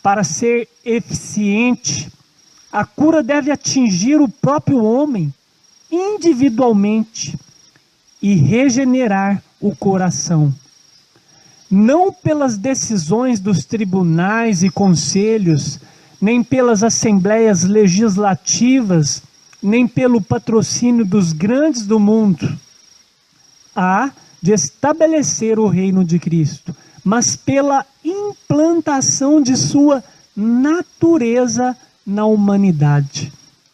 para ser eficiente, a cura deve atingir o próprio homem individualmente e regenerar o coração. Não pelas decisões dos tribunais e conselhos, nem pelas assembleias legislativas, nem pelo patrocínio dos grandes do mundo, há de estabelecer o reino de Cristo, mas pela implantação de sua natureza na humanidade,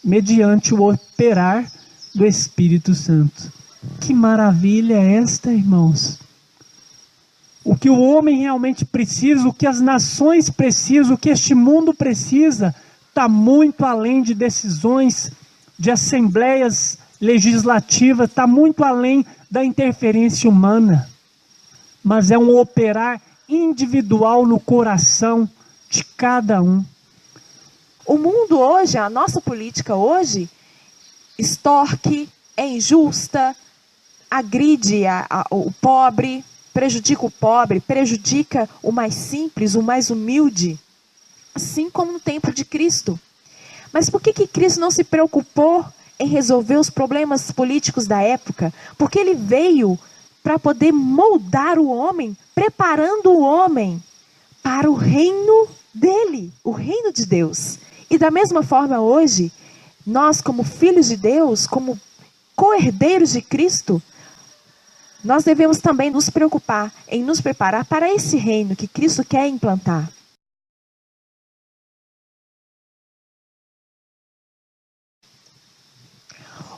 mediante o operar do Espírito Santo. Que maravilha é esta, irmãos! O que o homem realmente precisa, o que as nações precisam, o que este mundo precisa, está muito além de decisões de assembleias legislativas, está muito além da interferência humana, mas é um operar individual no coração de cada um. O mundo hoje, a nossa política hoje, extorque, é injusta, agride o pobre, prejudica o mais simples, o mais humilde, assim como no tempo de Cristo. Mas por que Cristo não se preocupou em resolver os problemas políticos da época? Porque ele veio para poder moldar o homem, preparando o homem para o reino dele, o reino de Deus. E da mesma forma hoje, nós como filhos de Deus, como co-herdeiros de Cristo, nós devemos também nos preocupar em nos preparar para esse reino que Cristo quer implantar.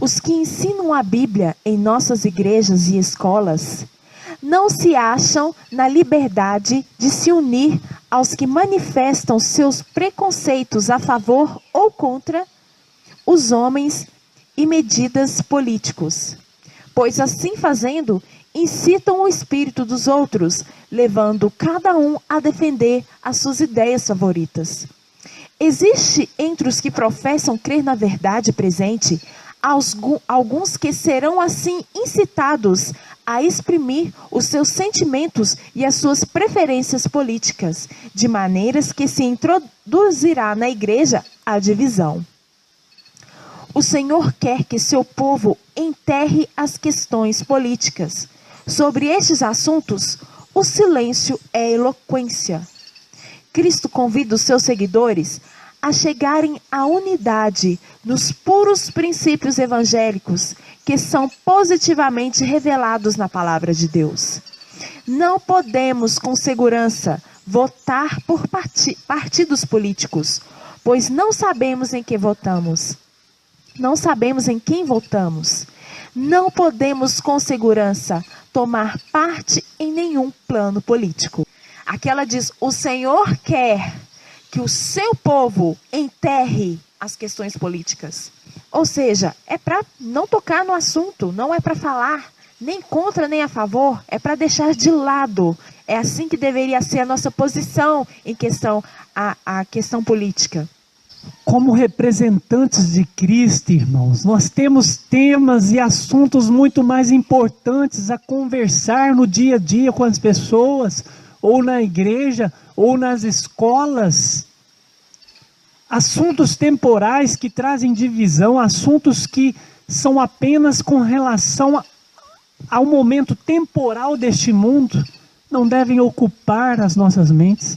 Os que ensinam a Bíblia em nossas igrejas e escolas não se acham na liberdade de se unir aos que manifestam seus preconceitos a favor ou contra os homens e medidas políticos, pois assim fazendo, incitam o espírito dos outros, levando cada um a defender as suas ideias favoritas. Existe entre os que professam crer na verdade presente alguns que serão assim incitados a exprimir os seus sentimentos e as suas preferências políticas, de maneiras que se introduzirá na igreja a divisão. O Senhor quer que seu povo enterre as questões políticas. Sobre estes assuntos, o silêncio é eloquência. Cristo convida os seus seguidores a chegarem à unidade nos puros princípios evangélicos que são positivamente revelados na palavra de Deus. Não podemos com segurança votar por partidos políticos, pois não sabemos em que votamos. Não sabemos em quem votamos. Não podemos com segurança tomar parte em nenhum plano político. Aqui ela diz, o Senhor quer que o seu povo enterre as questões políticas. Ou seja, é para não tocar no assunto, não é para falar nem contra nem a favor, é para deixar de lado. É assim que deveria ser a nossa posição em questão à questão política. Como representantes de Cristo, irmãos, nós temos temas e assuntos muito mais importantes a conversar no dia a dia com as pessoas, ou na igreja, ou nas escolas. Assuntos temporais que trazem divisão, assuntos que são apenas com relação ao momento temporal deste mundo, não devem ocupar as nossas mentes.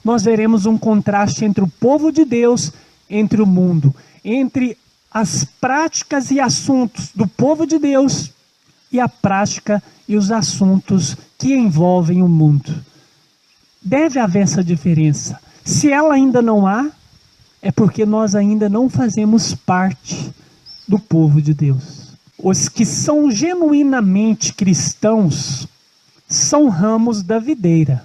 Nós veremos um contraste entre o povo de Deus, entre o mundo, entre as práticas e assuntos do povo de Deus e a prática e os assuntos que envolvem o mundo. Deve haver essa diferença. Se ela ainda não há, é porque nós ainda não fazemos parte do povo de Deus. Os que são genuinamente cristãos são ramos da videira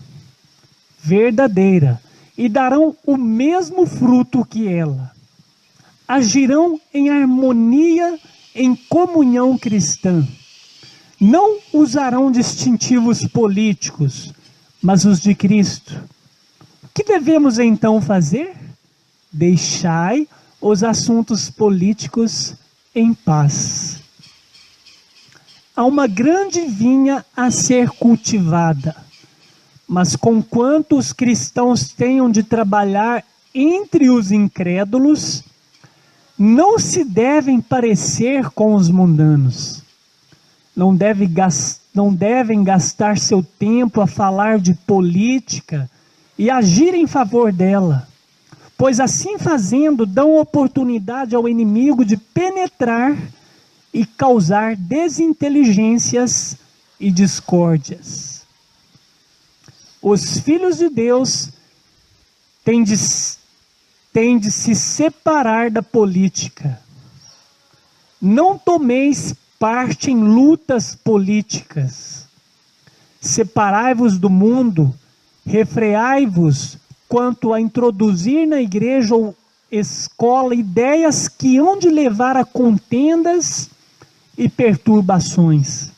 verdadeira e darão o mesmo fruto que ela. Agirão em harmonia, em comunhão cristã. Não usarão distintivos políticos, mas os de Cristo. O que devemos então fazer? Deixai os assuntos políticos em paz. Há uma grande vinha a ser cultivada, Mas conquanto os cristãos tenham de trabalhar entre os incrédulos, não se devem parecer com os mundanos. Não devem gastar seu tempo a falar de política e agir em favor dela, pois assim fazendo dão oportunidade ao inimigo de penetrar e causar desinteligências e discórdias. Os filhos de Deus têm de se separar da política. Não tomeis parte em lutas políticas. Separai-vos do mundo, refreai-vos quanto a introduzir na igreja ou escola ideias que hão de levar a contendas e perturbações.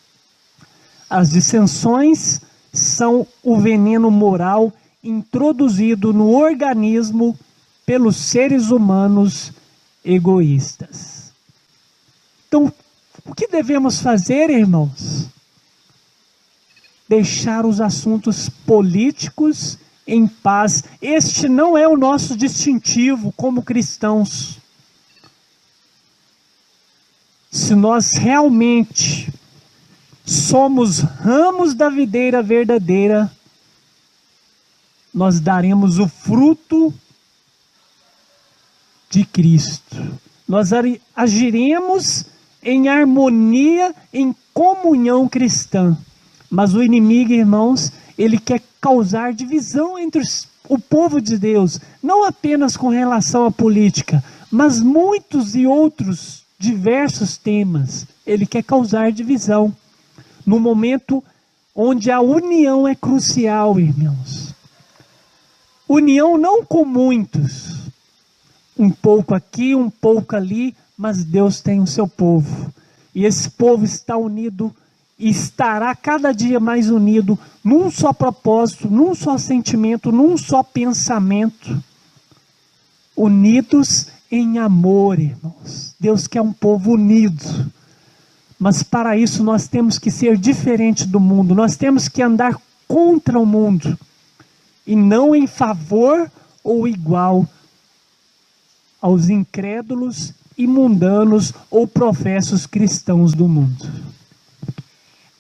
As dissensões são o veneno moral introduzido no organismo pelos seres humanos egoístas. Então, o que devemos fazer, irmãos? Deixar os assuntos políticos em paz. Este não é o nosso distintivo como cristãos. Se nós realmente somos ramos da videira verdadeira, nós daremos o fruto de Cristo. Nós agiremos em harmonia, em comunhão cristã. Mas o inimigo, irmãos, ele quer causar divisão entre o povo de Deus, não apenas com relação à política, mas muitos e outros diversos temas. Ele quer causar divisão no momento onde a união é crucial, irmãos. União não com muitos, um pouco aqui, um pouco ali, mas Deus tem o seu povo. E esse povo está unido e estará cada dia mais unido num só propósito, num só sentimento, num só pensamento. Unidos em amor, irmãos. Deus quer um povo unido. Mas para isso nós temos que ser diferente do mundo. Nós temos que andar contra o mundo. E não em favor ou igual aos incrédulos e mundanos ou professos cristãos do mundo.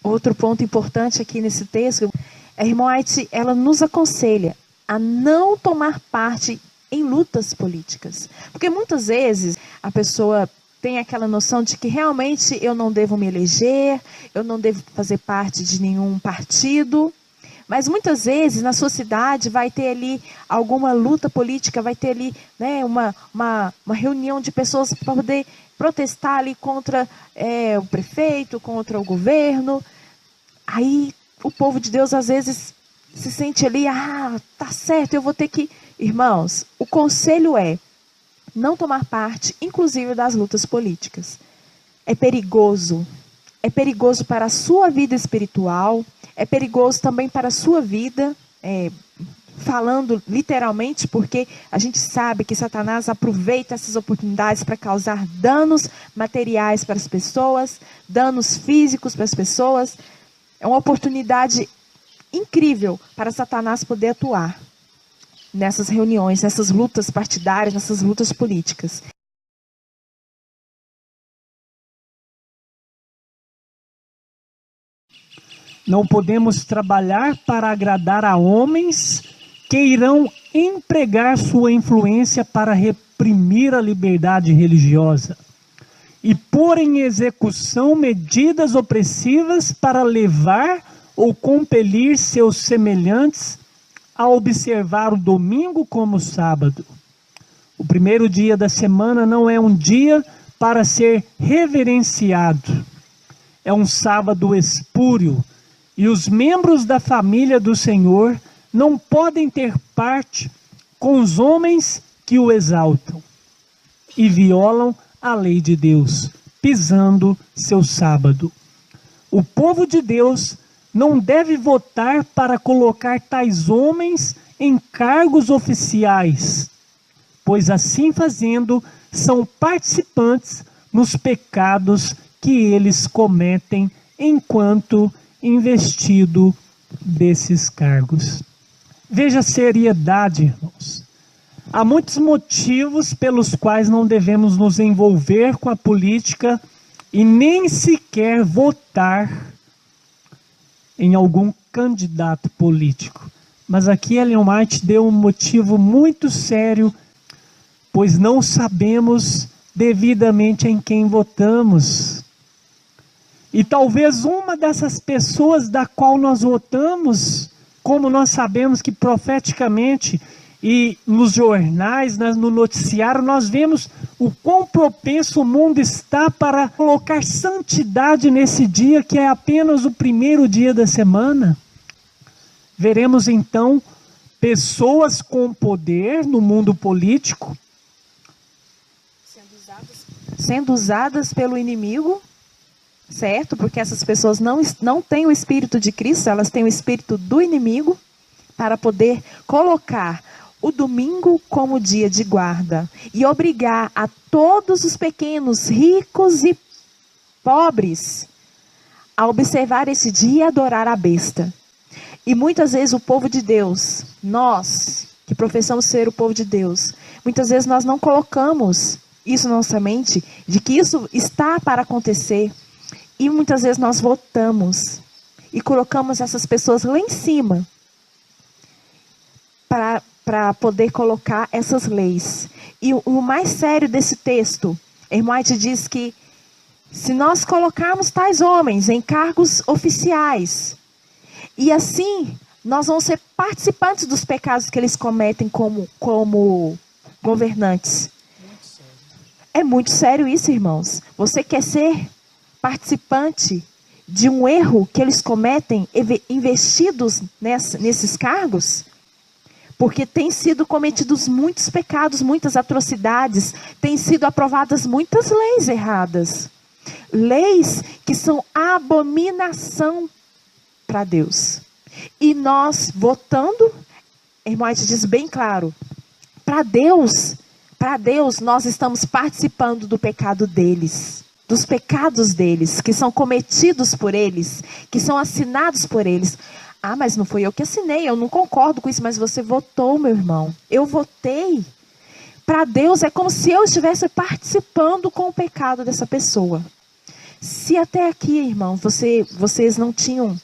Outro ponto importante aqui nesse texto, a irmã White, ela nos aconselha a não tomar parte em lutas políticas. Porque muitas vezes a pessoa tem aquela noção de que realmente eu não devo me eleger, eu não devo fazer parte de nenhum partido. Mas muitas vezes na sua cidade vai ter ali alguma luta política, vai ter ali, né, uma reunião de pessoas para poder protestar ali contra o prefeito, contra o governo. Aí o povo de Deus às vezes se sente ali, tá certo, eu vou ter que... Irmãos, o conselho é não tomar parte, inclusive das lutas políticas. É perigoso para a sua vida espiritual, é perigoso também para a sua vida, falando literalmente, porque a gente sabe que Satanás aproveita essas oportunidades para causar danos materiais para as pessoas, danos físicos para as pessoas. É uma oportunidade incrível para Satanás poder atuar nessas reuniões, nessas lutas partidárias, nessas lutas políticas. Não podemos trabalhar para agradar a homens que irão empregar sua influência para reprimir a liberdade religiosa e pôr em execução medidas opressivas para levar ou compelir seus semelhantes a observar o domingo como sábado. O primeiro dia da semana não é um dia para ser reverenciado. É um sábado espúrio. E os membros da família do Senhor não podem ter parte com os homens que o exaltam e violam a lei de Deus, pisando seu sábado. O povo de Deus não deve votar para colocar tais homens em cargos oficiais, pois assim fazendo são participantes nos pecados que eles cometem enquanto investido desses cargos. Veja a seriedade, irmãos. Há muitos motivos pelos quais não devemos nos envolver com a política e nem sequer votar em algum candidato político. Mas aqui Ellen White deu um motivo muito sério, pois não sabemos devidamente em quem votamos. E talvez uma dessas pessoas da qual nós votamos, como nós sabemos que profeticamente e nos jornais, no noticiário, nós vemos o quão propenso o mundo está para colocar santidade nesse dia, que é apenas o primeiro dia da semana. Veremos então pessoas com poder no mundo político sendo usadas pelo inimigo, certo? Porque essas pessoas não têm o Espírito de Cristo, elas têm o Espírito do inimigo, para poder colocar o domingo como dia de guarda e obrigar a todos os pequenos, ricos e pobres a observar esse dia e adorar a besta. E muitas vezes o povo de Deus, nós que professamos ser o povo de Deus, muitas vezes nós não colocamos isso na nossa mente, de que isso está para acontecer. E muitas vezes nós votamos e colocamos essas pessoas lá em cima para poder colocar essas leis. E o mais sério desse texto, irmã White diz que se nós colocarmos tais homens em cargos oficiais, e assim nós vamos ser participantes dos pecados que eles cometem como governantes. É muito sério isso, irmãos. Você quer ser participante de um erro que eles cometem investidos nesses cargos? Porque tem sido cometidos muitos pecados, muitas atrocidades, têm sido aprovadas muitas leis erradas. Leis que são abominação para Deus. E nós votando, irmã White diz bem claro, para Deus nós estamos participando do pecado deles. Dos pecados deles, que são cometidos por eles, que são assinados por eles. Ah, mas não foi eu que assinei, eu não concordo com isso, mas você votou, meu irmão. Eu votei. Para Deus é como se eu estivesse participando com o pecado dessa pessoa. Se até aqui, irmão, vocês não tinham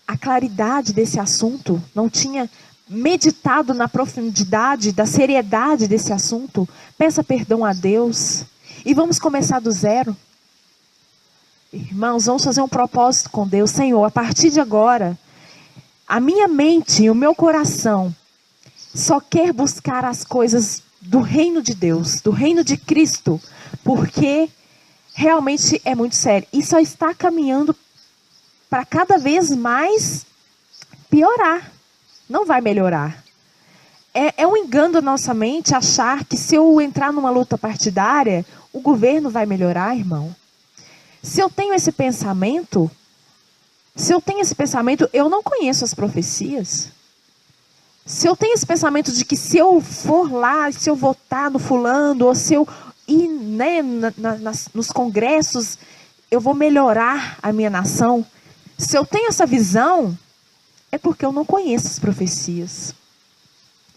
a claridade desse assunto, não tinha meditado na profundidade, da seriedade desse assunto, peça perdão a Deus. E vamos começar do zero. Irmãos, vamos fazer um propósito com Deus. Senhor, a partir de agora, a minha mente e o meu coração só quer buscar as coisas do reino de Deus, do reino de Cristo, porque realmente é muito sério. E só está caminhando para cada vez mais piorar. Não vai melhorar. É um engano da nossa mente achar que se eu entrar numa luta partidária, o governo vai melhorar, irmão. Se eu tenho esse pensamento, eu não conheço as profecias. Se eu tenho esse pensamento de que se eu for lá, se eu votar no fulano, ou se eu ir nos congressos, eu vou melhorar a minha nação. Se eu tenho essa visão, é porque eu não conheço as profecias.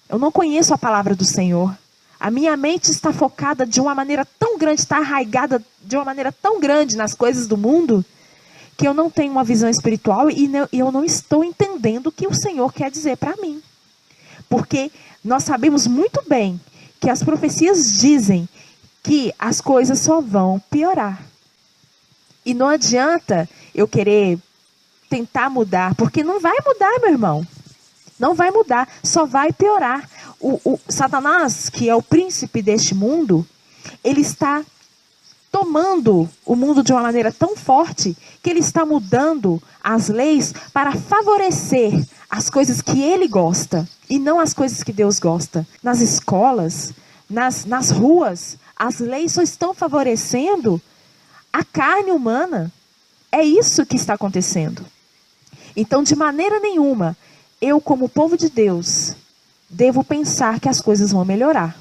Eu não conheço a palavra do Senhor. A minha mente está focada de uma maneira tão grande, está arraigada de uma maneira tão grande nas coisas do mundo, que eu não tenho uma visão espiritual e eu não estou entendendo o que o Senhor quer dizer para mim. Porque nós sabemos muito bem que as profecias dizem que as coisas só vão piorar. E não adianta eu querer tentar mudar, porque não vai mudar, meu irmão. Não vai mudar, só vai piorar. O Satanás, que é o príncipe deste mundo, ele está tomando o mundo de uma maneira tão forte que ele está mudando as leis para favorecer as coisas que ele gosta e não as coisas que Deus gosta. Nas escolas, nas ruas, as leis só estão favorecendo a carne humana. É isso que está acontecendo. Então, de maneira nenhuma, eu, como povo de Deus, devo pensar que as coisas vão melhorar.